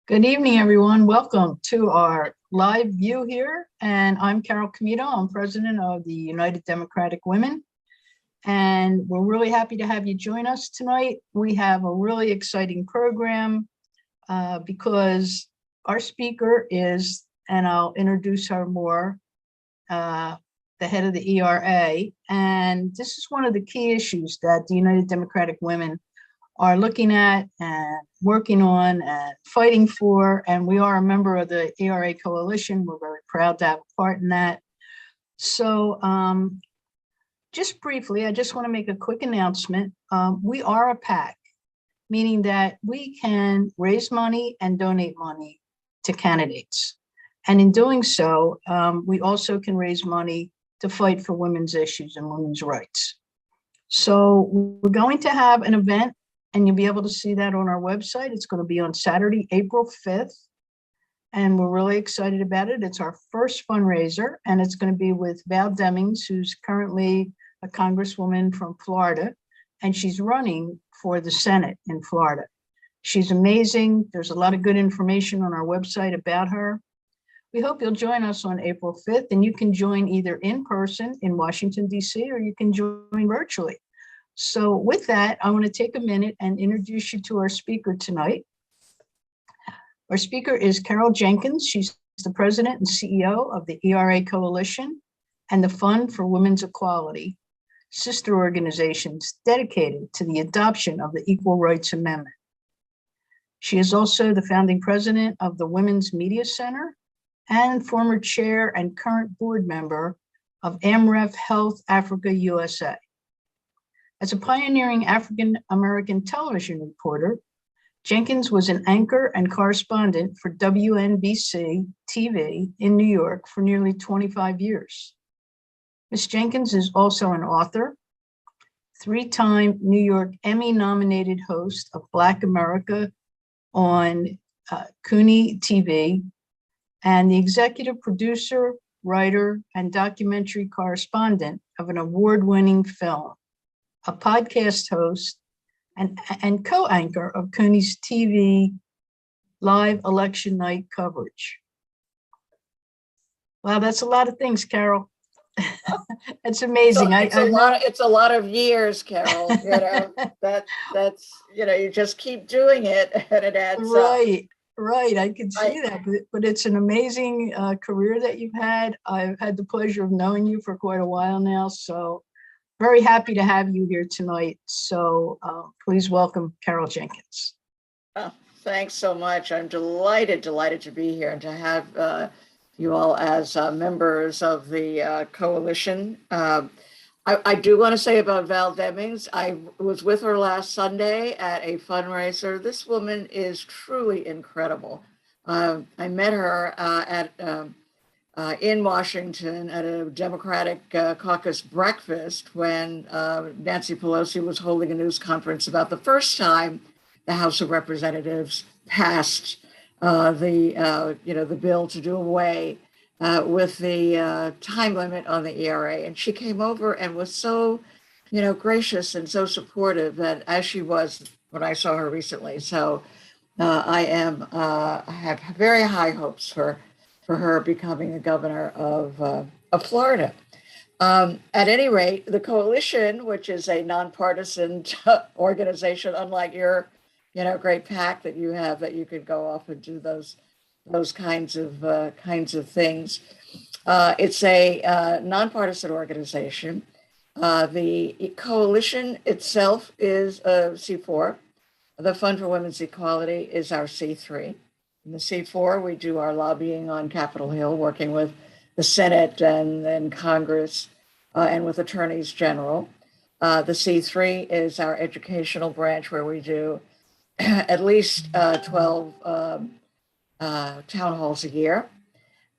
Good evening, everyone. Welcome to our live view here. And I'm Carol Comito. I'm president of the United Democratic Women. And we're really happy to have you join us tonight. We have a really exciting program because our speaker is, and I'll introduce her more, the head of the ERA. And this is one of the key issues that the United Democratic Women are looking at and working on and fighting for. And we are a member of the ERA coalition. We're very proud to have a part in that. So just briefly, I just want to make a quick announcement. We are a PAC, meaning that we can raise money and donate money to candidates. And in doing so, we also can raise money to fight for women's issues and women's rights. So we're going to have an event, and you'll be able to see that on our website. It's going to be on Saturday, April 5th. And we're really excited about it. It's our first fundraiser, and it's going to be with Val Demings, who's currently a congresswoman from Florida, and she's running for the Senate in Florida. She's amazing. There's a lot of good information on our website about her. We hope you'll join us on April 5th, and you can join either in person in Washington, D.C., or you can join virtually. So with that, I want to take a minute and introduce you to our speaker tonight. Our speaker is Carol Jenkins. She's the president and CEO of the ERA Coalition and the Fund for Women's Equality, sister organizations dedicated to the adoption of the Equal Rights Amendment. She is also the founding president of the Women's Media Center and former chair and current board member of AMREF Health Africa USA. As a pioneering African-American television reporter, Jenkins was an anchor and correspondent for WNBC TV in New York for nearly 25 years. Ms. Jenkins is also an author, three-time New York Emmy-nominated host of Black America on CUNY TV, and the executive producer, writer, and documentary correspondent of an award-winning film, a podcast host, and co-anchor of CUNY's TV live election night coverage. Wow, that's a lot of things, Carol. That's amazing. It's a lot of years, Carol. That's you just keep doing it, and it adds up. Right. I can see that, but it's an amazing career that you've had. I've had the pleasure of knowing you for quite a while now, so very happy to have you here tonight. So please welcome Carol Jenkins. Oh, thanks so much. I'm delighted to be here and to have you all as members of the coalition. I do want to say about Val Demings, I was with her last Sunday at a fundraiser. This woman is truly incredible. I met her in Washington at a Democratic caucus breakfast when Nancy Pelosi was holding a news conference about the first time the House of Representatives passed the bill to do away with the time limit on the ERA. And she came over and was so, gracious and so supportive that as she was when I saw her recently. So I have very high hopes for her becoming the governor of Florida. At any rate, the coalition, which is a nonpartisan organization, unlike your, great PAC that you have, that you could go off and do those kinds of things. It's a nonpartisan organization. The coalition itself is a C4. The Fund for Women's Equality is our C3. In the C4, we do our lobbying on Capitol Hill, working with the Senate and then Congress and with attorneys general. The C3 is our educational branch, where we do at least 12 town halls a year,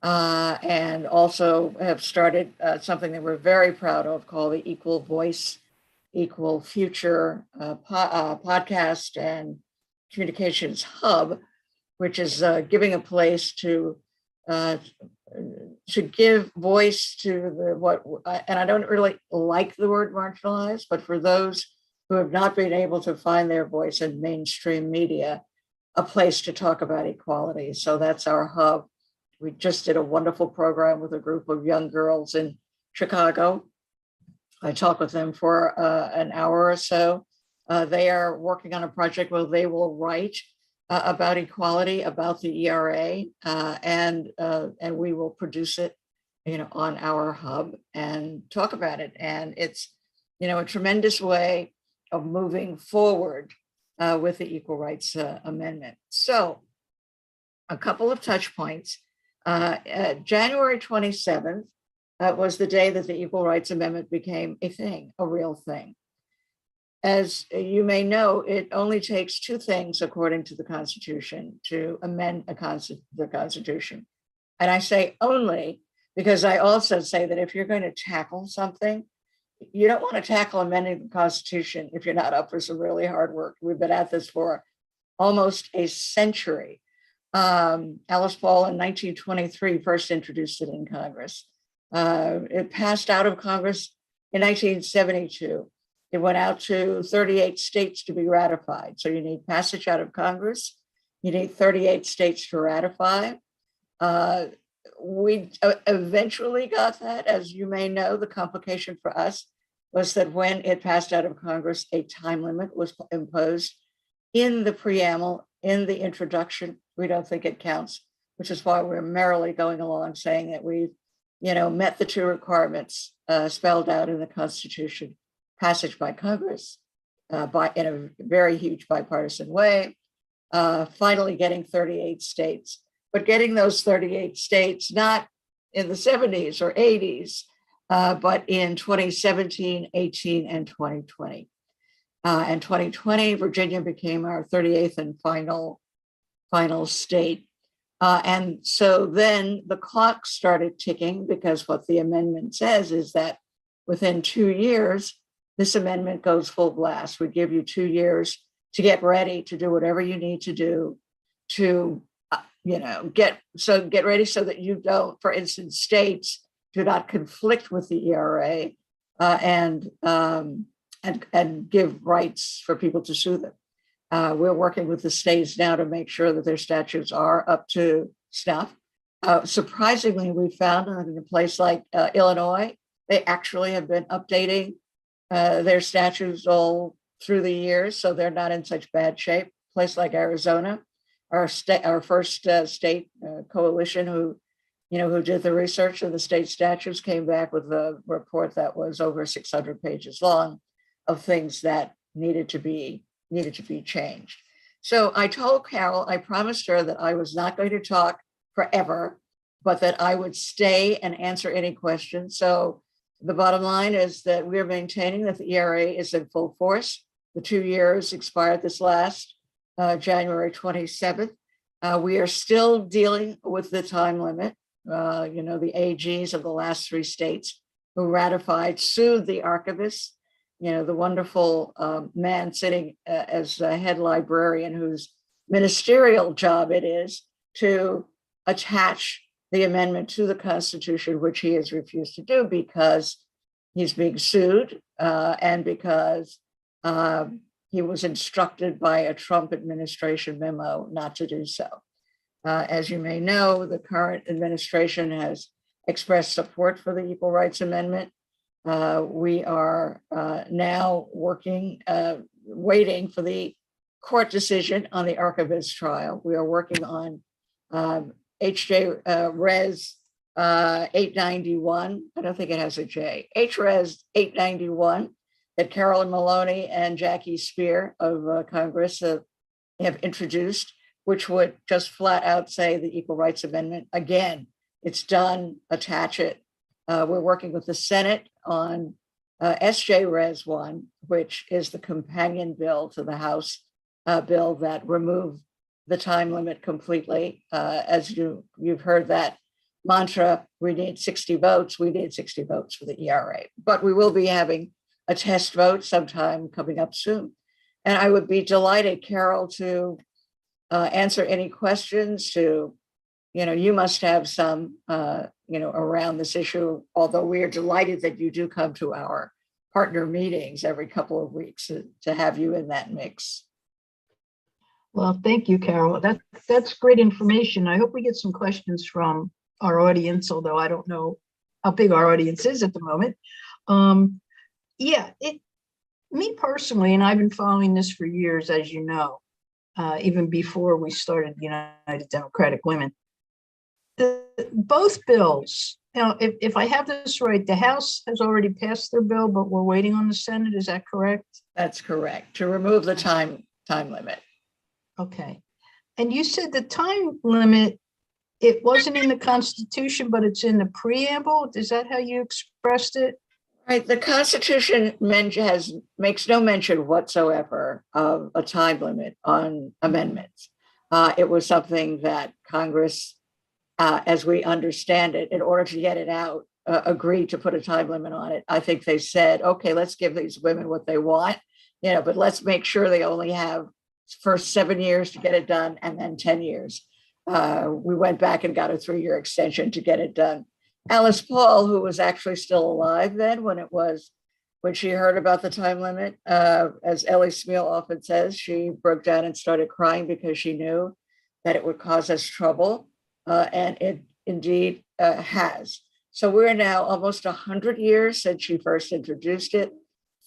and also have started something that we're very proud of called the Equal Voice, Equal Future podcast and communications hub, which is giving a place to give voice to and I don't really like the word marginalized, but for those who have not been able to find their voice in mainstream media, a place to talk about equality. So that's our hub. We just did a wonderful program with a group of young girls in Chicago. I talked with them for an hour or so. They are working on a project where they will write about equality, about the ERA, and we will produce it, on our hub and talk about it. And it's, a tremendous way of moving forward with the Equal Rights Amendment. So a couple of touch points. January 27th was the day that the Equal Rights Amendment became a thing, a real thing. As you may know, it only takes two things, according to the Constitution, to amend the Constitution. And I say only because I also say that if you're going to tackle something, you don't want to tackle amending the Constitution if you're not up for some really hard work. We've been at this for almost a century. Alice Paul in 1923 first introduced it in Congress. It passed out of Congress in 1972. It went out to 38 states to be ratified. So you need passage out of Congress. You need 38 states to ratify. We eventually got that. As you may know, the complication for us was that when it passed out of Congress, a time limit was imposed in the preamble, in the introduction. We don't think it counts, which is why we're merrily going along saying that we've, met the two requirements spelled out in the Constitution. Passage by Congress in a very huge bipartisan way, finally getting 38 states, but getting those 38 states not in the 70s or 80s, but in 2017, 18, and 2020. And 2020, Virginia became our 38th and final state. And so then the clock started ticking, because what the amendment says is that within 2 years, this amendment goes full blast. We give you 2 years to get ready to do whatever you need to do to, get ready so that you don't, for instance, states do not conflict with the ERA and give rights for people to sue them. We're working with the states now to make sure that their statutes are up to snuff. Surprisingly, we found that in a place like Illinois, they actually have been updating their statutes all through the years, so they're not in such bad shape. A place like Arizona, our first state coalition who did the research of the state statutes, came back with a report that was over 600 pages long of things that needed to be changed. So I told Carol, I promised her that I was not going to talk forever, but that I would stay and answer any questions. So the bottom line is that we're maintaining that the ERA is in full force. The 2 years expired this last January 27th. We are still dealing with the time limit. The AGs of the last 3 states who ratified sued the archivist, the wonderful man sitting as a head librarian whose ministerial job it is to attach the amendment to the Constitution, which he has refused to do because he's being sued and because he was instructed by a Trump administration memo not to do so. As you may know, the current administration has expressed support for the Equal Rights Amendment. We are now waiting for the court decision on the archivist trial. We are working on HJ Res 891. I don't think it has a J. HRes 891 that Carolyn Maloney and Jackie Spear of Congress have introduced, which would just flat out say the Equal Rights Amendment. Again, it's done, attach it. We're working with the Senate on SJ Res 1, which is the companion bill to the House bill that removed the time limit completely. As you've heard that mantra, we need 60 votes. We need 60 votes for the ERA, but we will be having a test vote sometime coming up soon. And I would be delighted, Carol, to answer any questions. You must have some, around this issue, although we are delighted that you do come to our partner meetings every couple of weeks to have you in that mix. Well, thank you, Carol. That's great information. I hope we get some questions from our audience, although I don't know how big our audience is at the moment. Yeah, me personally, and I've been following this for years, as you know, even before we started United Democratic Women. Both bills, if I have this right, the House has already passed their bill, but we're waiting on the Senate. Is that correct? That's correct, to remove the time limit. Okay. And you said the time limit, it wasn't in the Constitution, but it's in the preamble. Is that how you expressed it? Right. The Constitution makes no mention whatsoever of a time limit on amendments. It was something that Congress, as we understand it, in order to get it out, agreed to put a time limit on it. I think they said, okay, let's give these women what they want, but let's make sure they only have first 7 years to get it done, and then 10 years. We went back and got a 3-year extension to get it done. Alice Paul, who was actually still alive then when she heard about the time limit, as Ellie Smeal often says, she broke down and started crying because she knew that it would cause us trouble, and it indeed has. So we're now almost 100 years since she first introduced it.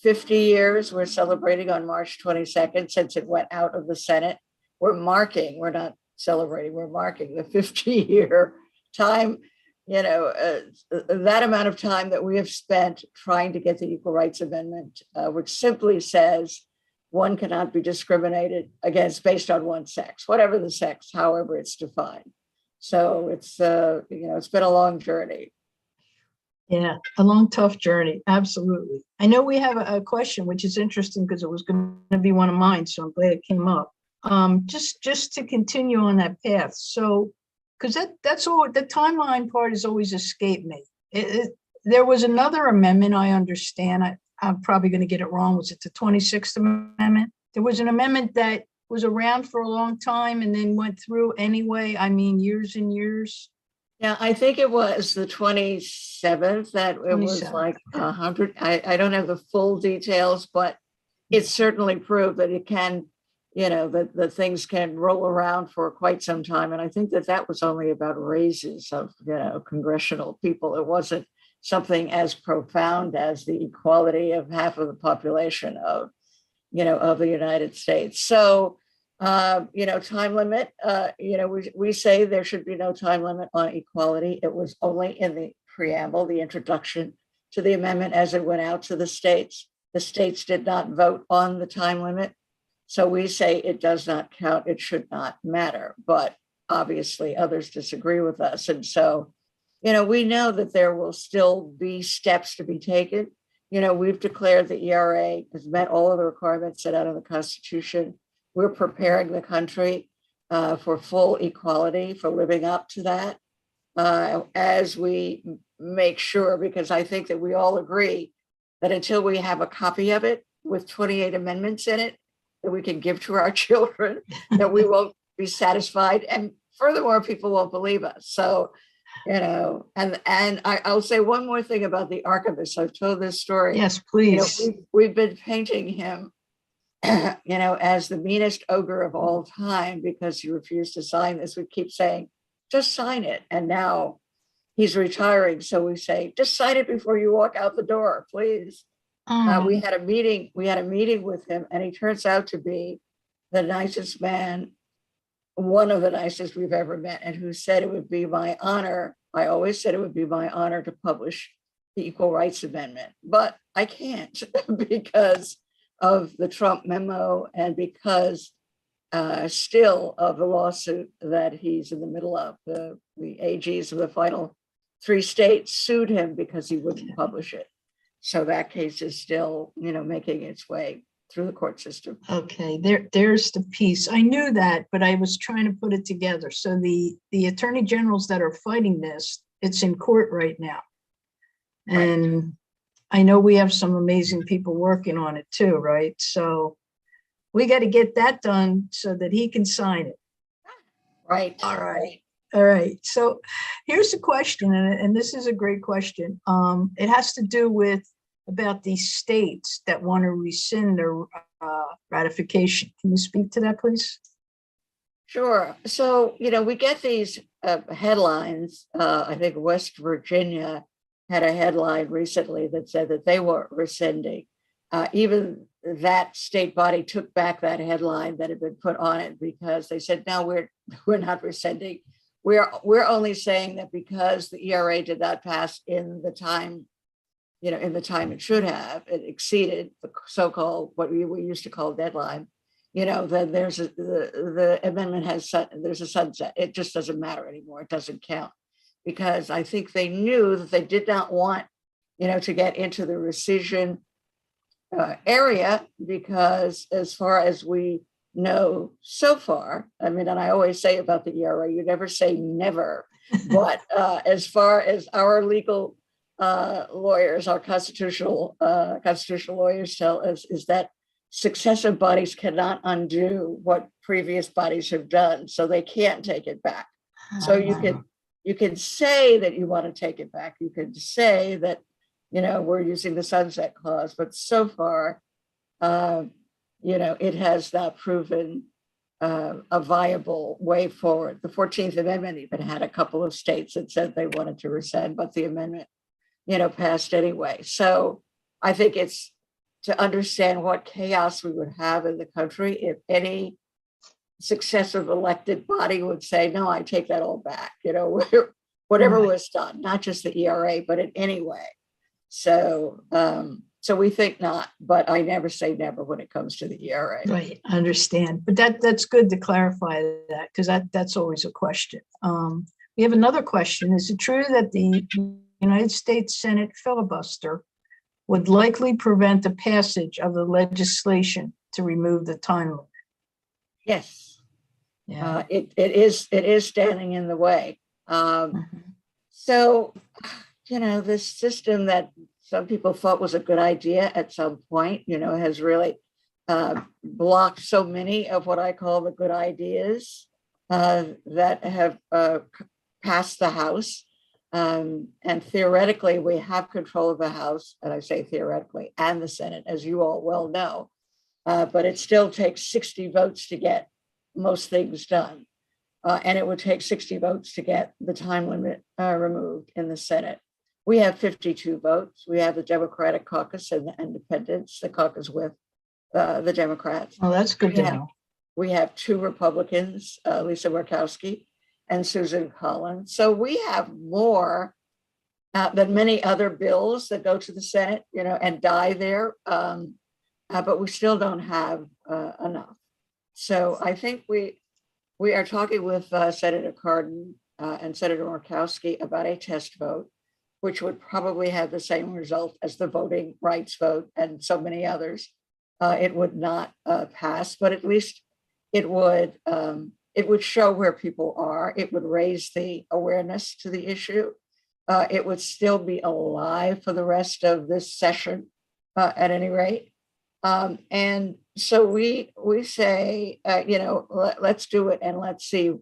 50 years, we're celebrating on March 22nd since it went out of the Senate. We're not celebrating, we're marking the 50-year time, that amount of time that we have spent trying to get the Equal Rights Amendment, which simply says one cannot be discriminated against based on one's sex, whatever the sex, however it's defined. So it's been a long journey. Yeah, a long, tough journey. Absolutely. I know we have a question, which is interesting because it was going to be one of mine, so I'm glad it came up. Just to continue on that path. So, because that's all, the timeline part has always escaped me. There was another amendment, I understand. I'm probably going to get it wrong. Was it the 26th Amendment? There was an amendment that was around for a long time and then went through anyway. I mean, years and years. Yeah, I think it was the 27th that it was like 100. I don't have the full details, but it certainly proved that it can, that things can roll around for quite some time. And I think that was only about raises of, congressional people. It wasn't something as profound as the equality of half of the population of the United States. So, time limit, we say there should be no time limit on equality. It was only in the preamble, the introduction to the amendment as it went out to the states. The states did not vote on the time limit. So we say it does not count. It should not matter. But obviously others disagree with us. And so, we know that there will still be steps to be taken. We've declared the ERA has met all of the requirements set out in the Constitution. We're preparing the country for full equality, for living up to that, as we make sure, because I think that we all agree that until we have a copy of it with 28 amendments in it that we can give to our children, that we won't be satisfied. And furthermore, people won't believe us. So, and I'll say one more thing about the archivist. I've told this story. Yes, please. We've been painting him as the meanest ogre of all time because he refused to sign this. We keep saying, just sign it. And now he's retiring. So we say, just sign it before you walk out the door, please. We had a meeting with him, and he turns out to be the nicest man, one of the nicest we've ever met, and who said it would be my honor. I always said it would be my honor to publish the Equal Rights Amendment, but I can't because of the Trump memo and because still of the lawsuit that he's in the middle of. The AGs of the final 3 states sued him because he wouldn't publish it. So that case is still, making its way through the court system. Okay, there's the piece. I knew that, but I was trying to put it together. So the attorney generals that are fighting this, it's in court right now. And right. I know we have some amazing people working on it too, right? So we got to get that done so that he can sign it. Right. All right. All right. So here's the question, and this is a great question. It has to do with about these states that want to rescind their ratification. Can you speak to that, please? Sure. So, we get these headlines. I think West Virginia had a headline recently that said that they were rescinding. Even that state body took back that headline that had been put on it because they said, no, we're not rescinding. We're only saying that because the ERA did not pass in the time, in the time it should have, it exceeded the so-called what we used to call deadline. Then there's the amendment there's a sunset. It just doesn't matter anymore. It doesn't count because I think they knew that they did not want, to get into the rescission area because as far as we know so far, and I always say about the ERA, you never say never, but as far as our legal lawyers, our constitutional lawyers tell us is that successive bodies cannot undo what previous bodies have done, so they can't take it back. So you can say that you want to take it back. You can say that, we're using the sunset clause, but so far, it has not proven a viable way forward. The 14th Amendment even had a couple of states that said they wanted to rescind, but the amendment, passed anyway. So I think it's to understand what chaos we would have in the country if any successive elected body would say, no, I take that all back, whatever was done, not just the ERA, but in any way. So, so we think not, but I never say never when it comes to the ERA. Right, I understand. But that's good to clarify that because that's always a question. We have another question. Is it true that the United States Senate filibuster would likely prevent the passage of the legislation to remove the time limit? Yes. Yeah. It is standing in the way. So, this system that some people thought was a good idea at some point, has really blocked so many of what I call the good ideas that have passed the House. And theoretically, we have control of the House, and I say theoretically, and the Senate, as you all well know. But it still takes 60 votes to get most things done. And it would take 60 votes to get the time limit removed in the Senate. We have 52 votes. We have the Democratic caucus and the independents, the caucus with the Democrats. Oh, that's good to know. We have 2 Republicans, Lisa Murkowski and Susan Collins. So we have more than many other bills that go to the Senate, and die there. But we still don't have enough. So I think we are talking with Senator Cardin and Senator Murkowski about a test vote, which would probably have the same result as the voting rights vote and so many others. It would not pass, but at least it would show where people are. It would raise the awareness to the issue. It would still be alive for the rest of this session, at any rate. And so we say, let's do it and let's see,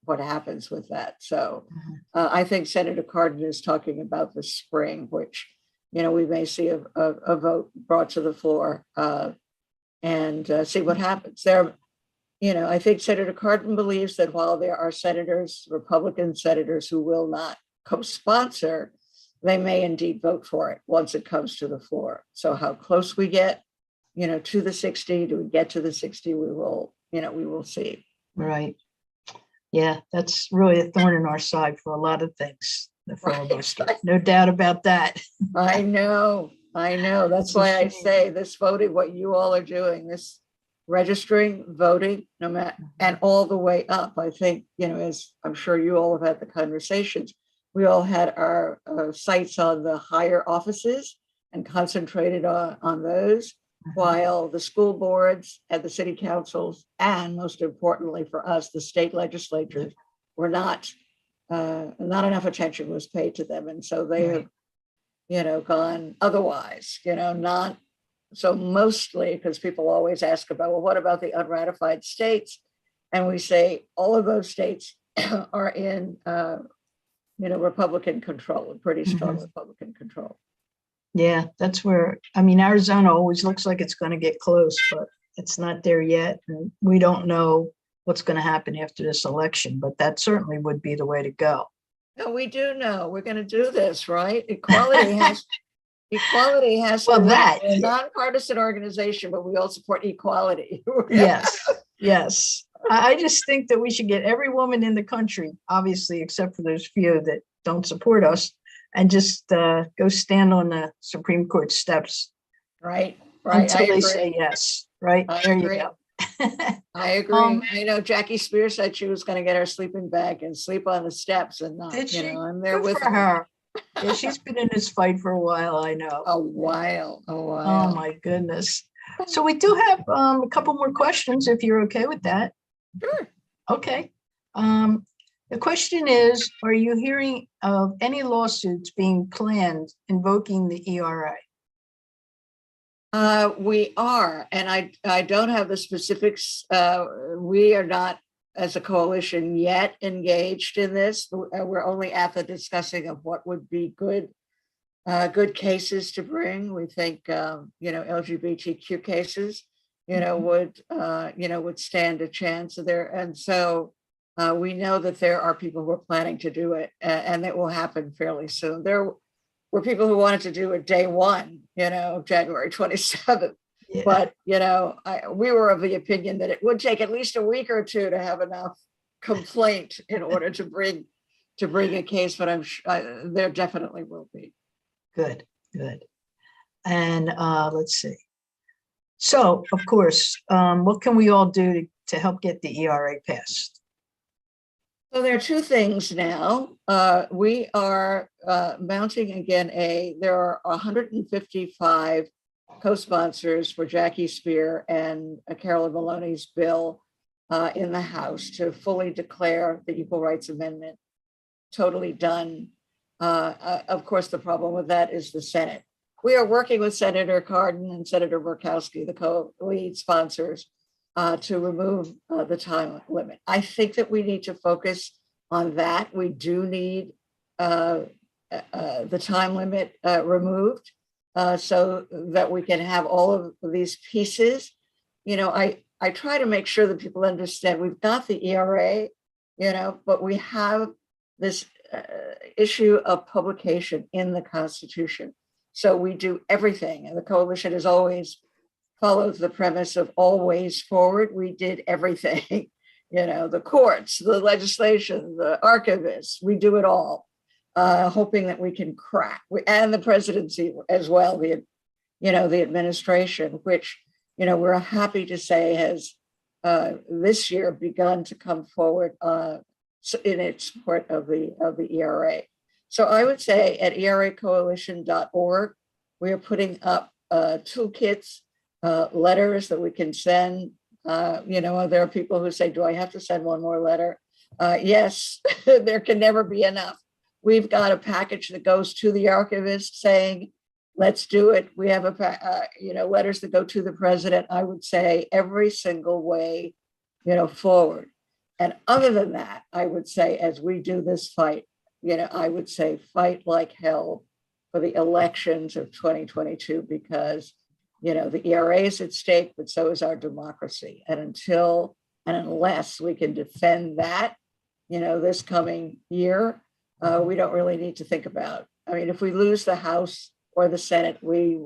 what happens with that. So I think Senator Cardin is talking about the spring, which, we may see a vote brought to the floor and see what happens there. I think Senator Cardin believes that while there are senators, Republican senators, who will not co-sponsor, they may indeed vote for it once it comes to the floor. So how close we get, to the 60, do we get to the 60? We will see. Right. Yeah, that's really a thorn in our side for a lot of things, the filibuster. Right. No doubt about that. I know. That's why I say this voting, what you all are doing, this registering, voting, no matter, and all the way up. I think, as I'm sure you all have had the conversations, we all had our sights on the higher offices and concentrated on those, while the school boards and the city councils, and most importantly for us, the state legislatures, were not enough attention was paid to them. And so they have, gone otherwise, not so mostly, because people always ask about, well, what about the unratified states? And we say all of those states are in, Republican control, pretty strong Republican control. Yeah, that's where, Arizona always looks like it's going to get close, but it's not there yet. And we don't know what's going to happen after this election, but that certainly would be the way to go. No, we do know we're going to do this, right? Equality has Well, to win. that, We're a nonpartisan organization, but we all support equality. yes, yes. I just think that we should get every woman in the country, obviously, except for those few that don't support us, and just go stand on the Supreme Court steps Right. until they say yes. Right. I There agree. you go. I agree. I know Jackie Spears said she was going to get her sleeping bag and sleep on the steps, and not, Did she? I'm there Good with for her. Yeah, she's been in this fight for a while, I know. A while. Oh my goodness. So we do have a couple more questions, if you're okay with that. Sure. Okay. The question is, are you hearing of any lawsuits being planned invoking the ERA? We are, and I don't have the specifics. We are not, as a coalition, yet engaged in this. We're only at the discussing of what would be good cases to bring. We think, LGBTQ cases, would stand a chance there. And so we know that there are people who are planning to do it, and it will happen fairly soon. There were people who wanted to do it day one, January 27th. Yeah. But, we were of the opinion that it would take at least a week or two to have enough complaint in order to bring a case, but I'm sure there definitely will be. Good. And let's see. So, of course, what can we all do to help get the ERA passed? So there are two things now. We are mounting again there are 155 co-sponsors for Jackie Spear and Carolyn Maloney's bill in the House to fully declare the Equal Rights Amendment totally done. Of course, the problem with that is the Senate. We are working with Senator Cardin and Senator Murkowski, the co-lead sponsors, to remove the time limit. I think that we need to focus on that. We do need the time limit removed so that we can have all of these pieces. I try to make sure that people understand we've got the ERA, but we have this issue of publication in the Constitution. So we do everything, and the coalition has always followed the premise of always forward. We did everything, the courts, the legislation, the archivists, we do it all, hoping that we can crack, and the presidency as well, the administration, which, we're happy to say has this year begun to come forward in its support of the ERA. So I would say at eracoalition.org, we are putting up toolkits, letters that we can send. There are people who say, do I have to send one more letter? Yes, there can never be enough. We've got a package that goes to the archivist saying, let's do it. We have letters that go to the president. I would say every single way, forward. And other than that, I would say, as we do this fight, I would say fight like hell for the elections of 2022, because, the ERA is at stake, but so is our democracy. And unless we can defend that, this coming year, we don't really need to think about. I mean, if we lose the House or the Senate, we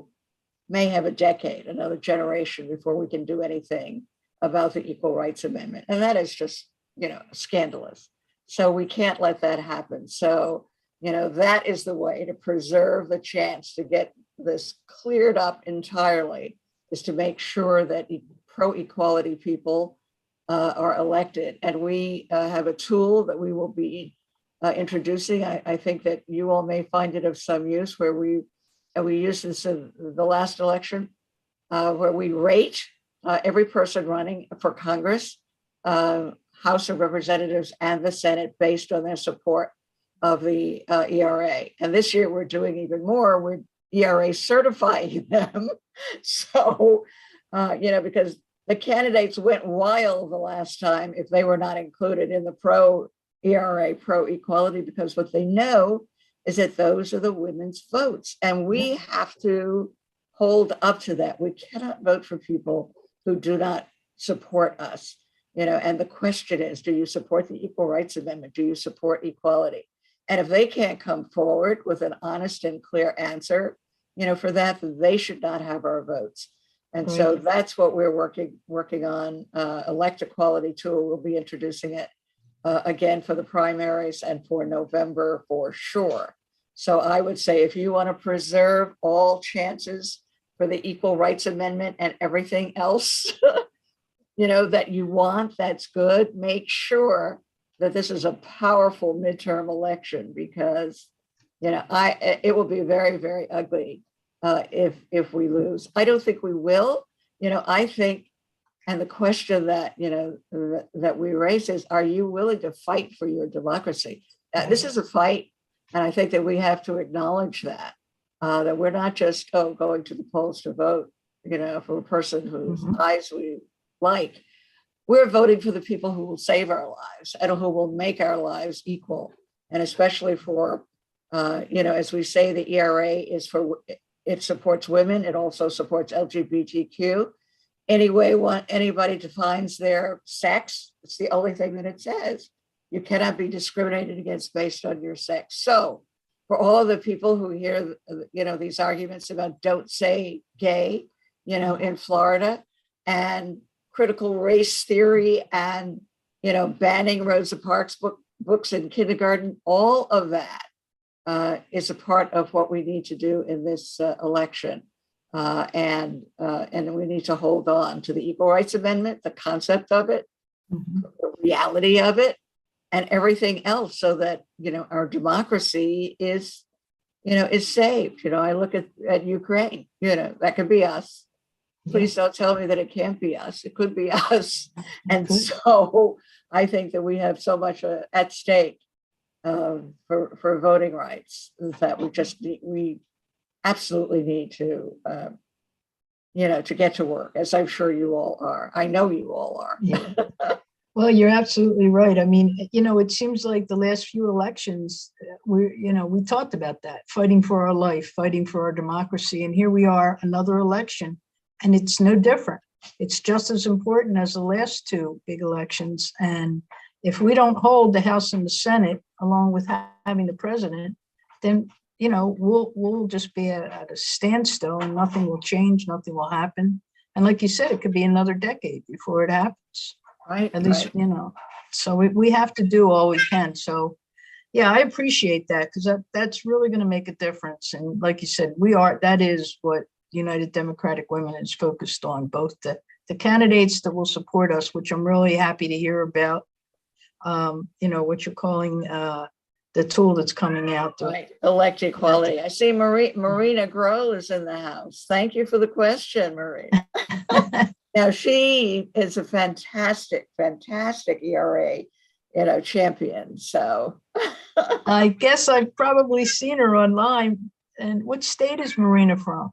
may have a decade, another generation before we can do anything about the Equal Rights Amendment. And that is just, scandalous. So we can't let that happen. So, that is the way to preserve the chance to get this cleared up entirely, is to make sure that pro-equality people are elected. And we have a tool that we will be introducing. I think that you all may find it of some use, where we used this in the last election, where we rate every person running for Congress, House of Representatives, and the Senate based on their support of the ERA. And this year we're doing even more. We're ERA certifying them. So, because the candidates went wild the last time if they were not included in the pro-ERA, pro-equality, because what they know is that those are the women's votes. And we have to hold up to that. We cannot vote for people who do not support us. and the question is, do you support the Equal Rights Amendment? Do you support equality? And if they can't come forward with an honest and clear answer, for that, they should not have our votes. And so that's what we're working on. Elect Equality tool, we'll be introducing it again for the primaries and for November for sure. So I would say if you want to preserve all chances for the Equal Rights Amendment and everything else, that you want, that's good. Make sure that this is a powerful midterm election, because, it will be very, very ugly if we lose. I don't think we will. I think, and the question that, that we raise is, are you willing to fight for your democracy? This is a fight. And I think that we have to acknowledge that we're not just, going to the polls to vote, for a person whose eyes we like. We're voting for the people who will save our lives and who will make our lives equal. And especially for, as we say, the ERA is it supports women. It also supports LGBTQ. Anybody defines their sex, it's the only thing that it says. You cannot be discriminated against based on your sex. So for all of the people who hear, these arguments about don't say gay, in Florida, and critical race theory and, banning Rosa Parks books in kindergarten, all of that is a part of what we need to do in this election. And we need to hold on to the Equal Rights Amendment, the concept of it, the reality of it, and everything else, so that, our democracy is saved. I look at Ukraine, that could be us. Please don't tell me that it can't be us. It could be us. And so I think that we have so much at stake for voting rights that we absolutely need to, to get to work, as I'm sure you all are. I know you all are. Yeah. Well, you're absolutely right. I mean, it seems like the last few elections, we talked about that, fighting for our life, fighting for our democracy. And here we are, another election, and it's no different. It's just as important as the last two big elections. And if we don't hold the House and the Senate, along with having the president, then, we'll just be at a standstill, and nothing will change, nothing will happen. And like you said, it could be another decade before it happens. Right. At least, so we have to do all we can. So, yeah, I appreciate that, because that's really going to make a difference. And like you said, that is what United Democratic Women is focused on, both the candidates that will support us, which I'm really happy to hear about, what you're calling the tool that's coming out. Right. Elect Equality. I see Marina Grohl is in the house. Thank you for the question, Marina. Now, she is a fantastic ERA, champion. So I guess I've probably seen her online. And what state is Marina from?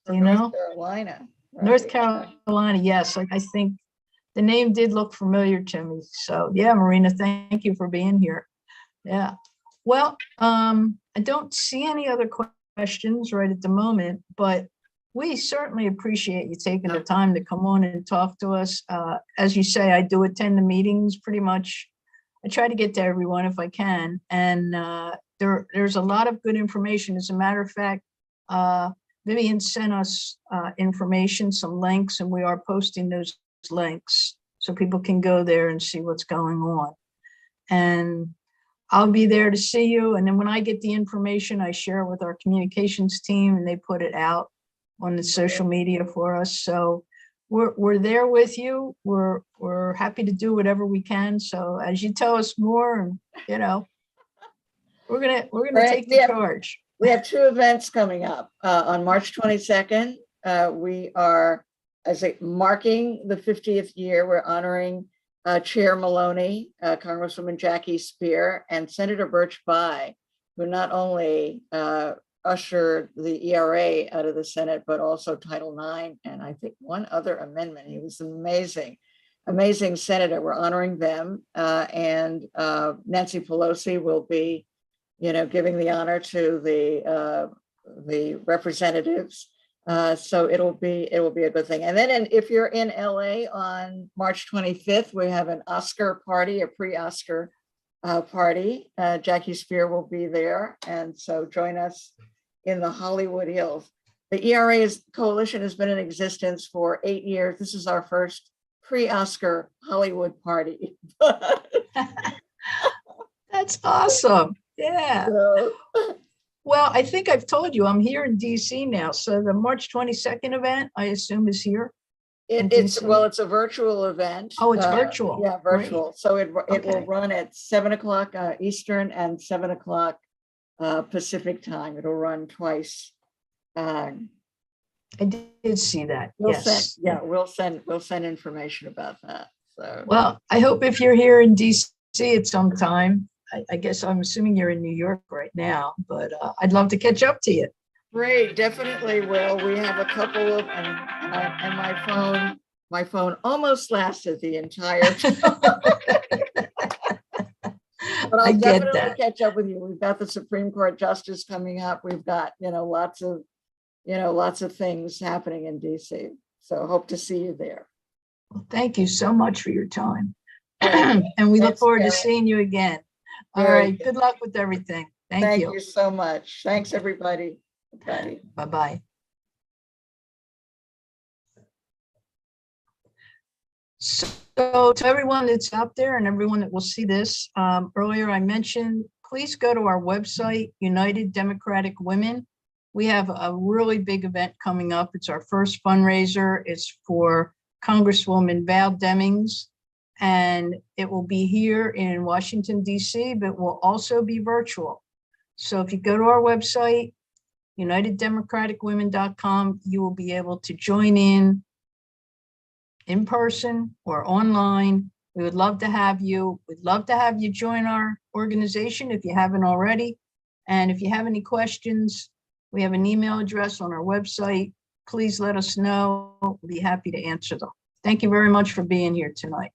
Do you know? North Carolina. Right? North Carolina, yes. I think the name did look familiar to me. So yeah, Marina, thank you for being here. Yeah. Well, I don't see any other questions right at the moment, but we certainly appreciate you taking the time to come on and talk to us. As you say, I do attend the meetings pretty much. I try to get to everyone if I can. And there's a lot of good information. As a matter of fact, Vivian sent us information, some links, and we are posting those links so people can go there and see what's going on. And I'll be there to see you. And then when I get the information, I share it with our communications team, and they put it out on the social media for us. So we're there with you. We're happy to do whatever we can. So as you tell us more, we're gonna take the charge. We have two events coming up. On March 22nd, we are marking the 50th year. We're honoring Chair Maloney, Congresswoman Jackie Spear, and Senator Birch Bayh, who not only ushered the ERA out of the Senate, but also Title IX, and I think one other amendment. He was an amazing senator. We're honoring them, and Nancy Pelosi will be, giving the honor to the representatives So it'll be a good thing. And then if you're in LA on March 25th, we have an Oscar party, a pre-Oscar party. Jackie Spear will be there. And so join us in the Hollywood Hills. The ERA coalition has been in existence for 8 years. This is our first pre-Oscar Hollywood party. That's awesome. Yeah. So, Well, I think I've told you I'm here in DC now. So the March 22nd event, I assume, is here. it's a virtual event. Oh, it's virtual. Yeah, virtual. Great. So it Okay. will run at 7 o'clock Eastern and 7 o'clock Pacific time. It'll run twice. I did see that. We'll Yes. we'll send information about that. So Well, I hope if you're here in DC at some time, I guess I'm assuming you're in New York right now, but I'd love to catch up to you. great, definitely will. We have a couple of, and my phone almost lasted the entire time. But I'll I get definitely that. catch up with you. We've got the Supreme Court justice coming up. We've got, lots of things happening in DC. So hope to see you there. Well, thank you so much for your time. Thank And we look Thanks, forward to Carol. seeing you again. All Very right. good. Good luck with everything. Thank Thank you. you so much. Thanks, everybody. Bye. Bye-bye. So to everyone that's out there and everyone that will see this, earlier I mentioned, please go to our website, United Democratic Women. We have a really big event coming up. It's our first fundraiser. It's for Congresswoman Val Demings, and it will be here in Washington, D.C., but will also be virtual. So if you go to our website, UnitedDemocraticWomen.com, you will be able to join in person or online. We would love to have you. We'd love to have you join our organization if you haven't already. And if you have any questions, we have an email address on our website. Please let us know. We'll be happy to answer them. Thank you very much for being here tonight.